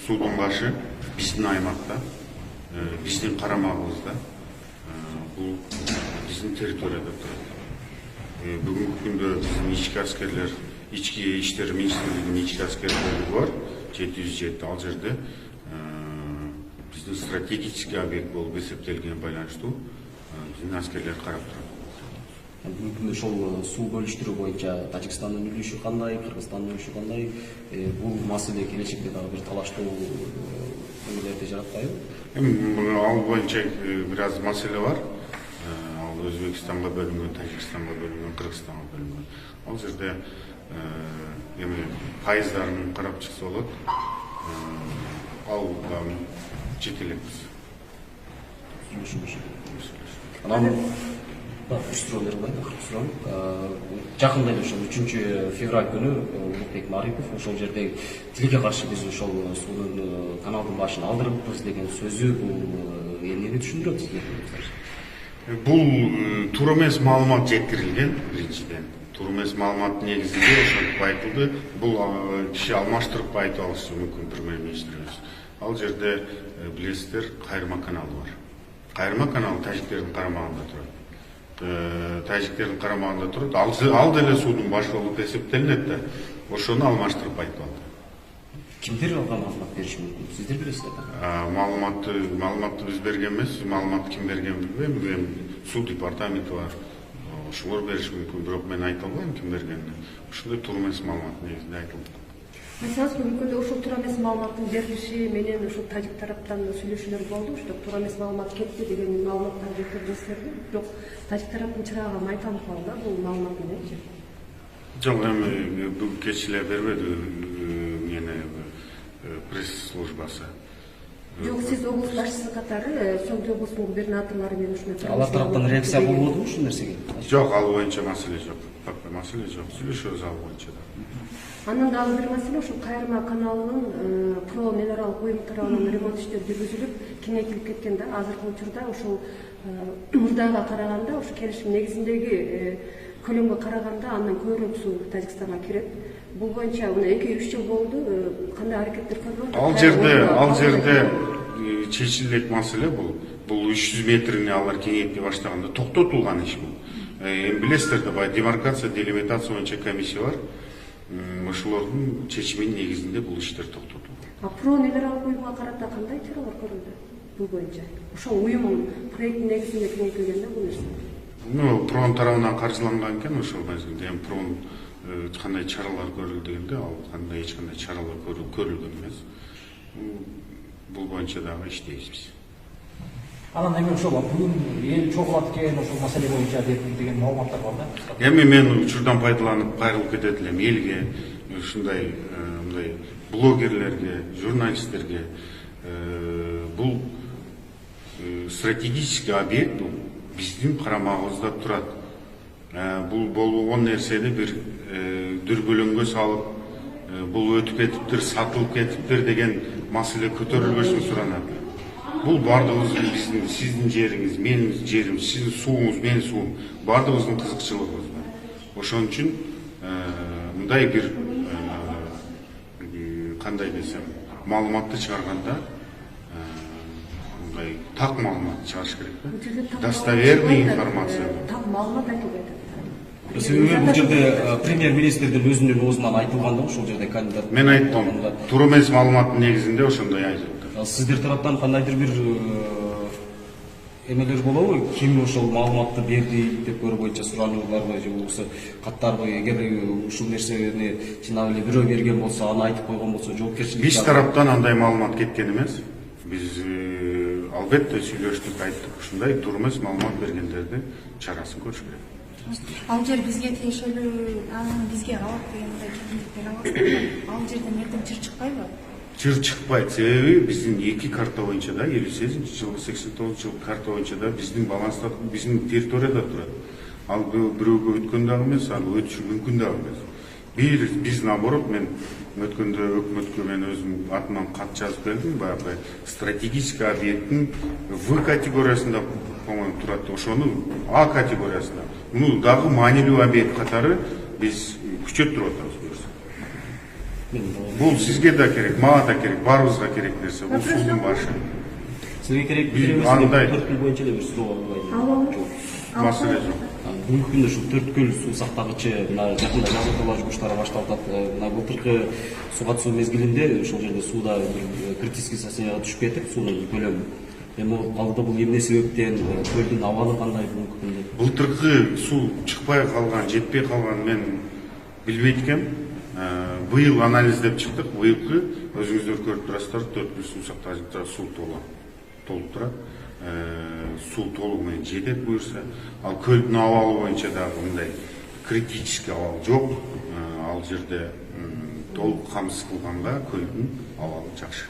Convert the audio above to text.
судун башы биздин аймакта, биздин карамагыбызда, бул биздин территорияда турат. Бүгүнкү күндө биздин ички аскерлер, ички иштер министрлигинин ички аскерлери бар, 707. Ал жерде биздин стратегический объект болуп эсептелген байланыштуу биздин аскерлер карап турат. Бүгүнкү күндө ошол суу бөлүштүрүү боюнча Тажикстандын үлүшү кандай, Кыргызстандын үлүшү кандай? Бул маселе келечекте дагы бир талаштуу нелерди жаратпайбы? Ал боюнча бир аз маселе бар. Ал Өзбекстанга бөлүнгөн, Тажикстанга бөлүнгөн, Кыргызстанга бөлүнгөн. Ал жерде эми пайыздарын карап чыкса болот. Ал жетелекпиз. Жакында эле ошол 3-февраль күнү Улукбек Марипов ошол жерде тилекке каршы биз ошол суунун каналдын башын алдырыппыз деген сөзү бул эмнени түшүндүрөт сизге? Бул туура эмес маалымат жеткирилген, биринчиден. Туура эмес маалыматтын негизинде ошентип айтылды. Бул киши алмаштырып айтып алышы мүмкүн премьер-министрибиз. Ал жерде билесиздер, Кайрма каналы бар. Кайрма каналы тажиктердин карамагында турат. Тажиктердин карамагында турат. Ал деле суунун башы болуп эсептелинет да, ошону алмаштырып айтып алды. Кимдер алган маалымат бериши мүмкүн? Сиздер билесиздер. Маалыматты биз берген эмес, маалыматты ким бергенин билбейм. Суу департаменти бар. Ошолор бериши мүмкүн, бирок мен айта албайм ким бергенин. Ушундай туура эмес маалымат негизинде айтылды. Мисалы бүгүнкү ошол туура эмес маалыматтын берилиши менен ошол тажик тараптан сүйлөшүүлөр болду, что туура эмес маалымат кетти деген маалыматтарды жеткирдиңиздерби? Бирок тажик тараптын чырагы майтанып калды да бул маалымат мененчи. Жок, эми бүгүн кеч эле бербеди мени пресс-службасы. Жок, сиз облус башчысы катары Согдо облусунун губернаторлору менен ушундай. Алар тараптан реакция болбодубу ушул нерсеге? Жок, ал боюнча маселе жок. Маселе жок. Сүйлөшөбүз ал боюнча да. Андан дагы бир маселе ошол Кайрма каналынын про минералдык буюм тарабынан ремонт иштери жүргүзүлүп, кеңейтилип кеткен да. Азыркы учурда ошол мурдага караганда, ошол келишим негизиндеги көлөмгө караганда андан көбүрөөк суу Тажикстанга кирет. Бул боюнча 2-3 жыл болду. Кандай аракеттер көрүлөт? Ал жерде чечилет маселе бул. Бул 300 метрини алар кеңейте баштаганда токтотулган иш бул. Эми билесиздер да, баягы демаркация, делимитация боюнча комиссия бар. Ошолордун чечиминин негизинде бул иштер токтотулду. Про минералдык буюмга карата кандай чаралар көрүлдү бул боюнча? Ошол уюмдун проекттин негизинде кеңейтилген да бул нерсе. Проон тарабынан каржыланган экен ошол мезгилде. Эми проон кандай чаралар көрүлдү дегенде, ал кандай эч кандай чаралар көрүлгөн эмес. Бул боюнча дагы иштейбиз биз. Анан эми ошол бүгүн эл чогулат экен ошол маселе боюнча деген маалыматтар бар да. Эми мен учурдан пайдаланып кайрылып кетет элем элге, ушундай мындай блогерлерге, журналисттерге. Бул стратегический объект, бул биздин карамагыбызда турат. Бул болгон нерсени бир дүрбөлөңгө салып, бул өтүп кетиптир, сатылып кетиптир деген маселе көтөрүлбөсүн суранат. Бул бардыгыбыздын, биздин, сиздин жериңиз, менин жерим, сиздин сууңуз, менин суум, бардыгыбыздын кызыкчылыгыбыз бар. Ошон үчүн мындай бир кандай десем, маалыматты чыгарганда мындай так маалымат чыгарыш керек да. Достоверный информация. Так маалымат айтылбайт. Себеби бул жерде премьер-министрдин өзүнүн оозунан айтылган да ошол жерде кандидат. Мен айттым, туура эмес маалыматтын негизинде ошондой айтылды. Сиздер тараптан кандайдыр бир эмелер болобу? Ким ошол маалыматты берди деп көрүү боюнча суранууларбы же болбосо каттарбы? Эгер ушул нерсени чынап эле бирөө берген болсо, аны айтып койгон болсо, жоопкерчилик. Биз тараптан андай маалымат кеткен эмес. Биз албетте сүйлөштүк, айттык, ушундай туура эмес маалымат бергендерди чарасын көрүш керек. Ал жер бизге тиешелүү, анан бизге калат деген мындай кепилдик бере аласызбы? Ал жерден эртең чыр чыкпайбы? Чыр чыкпайт, себеби биздин 2 карта боюнча да, 58-жылы, 89-жылы карта боюнча да биздин баланста, биздин территорияда турат. Ал бирөөгө өткөн дагы эмес, ал өтүшү мүмкүн дагы эмес. Биз наоборот, мен өткөндө өкмөткө мен өзүм атыман кат жазып келдим, баягы стратегический объекттин В категориясында турат, ошону А категориясында. Муну дагы маанилүү объект катары биз күчөп туруп атабыз. Бул сизге да керек, мага да керек, баарыбызга керек нерсе. Бул суудун башы. Сизге керек Биз эмес, андай- 4 күн боюнча эле бир суроо Алабыз. Маселе жок. Бүгүнкү күндө ушу Төрткөл суу сактагычы мына жакында жазылтылар жумуштары башталып атат. Мына былтыркы сууга түсүү мезгилинде ошол жерде сууда бир критический состоянияга түшүп кетип, суунун көлөмү. Эми алдыда бул эмне себептен, көлдүн абалы кандай бүгүнкү күндө? Былтыркы суу чыкпай калган, жетпей калган мен билбейт экем. Быйыл анализдеп чыктык. Быйылкы өзүңүздөр көрүп турасыздар, Төрткөл суу сактагычында суу толуп турат. Суу толугу менен жетет буюрса. Ал көлдүн абалы боюнча дагы мындай критический абал жок. Ал жерде толук камсыз кылганга көлдүн абалы жакшы.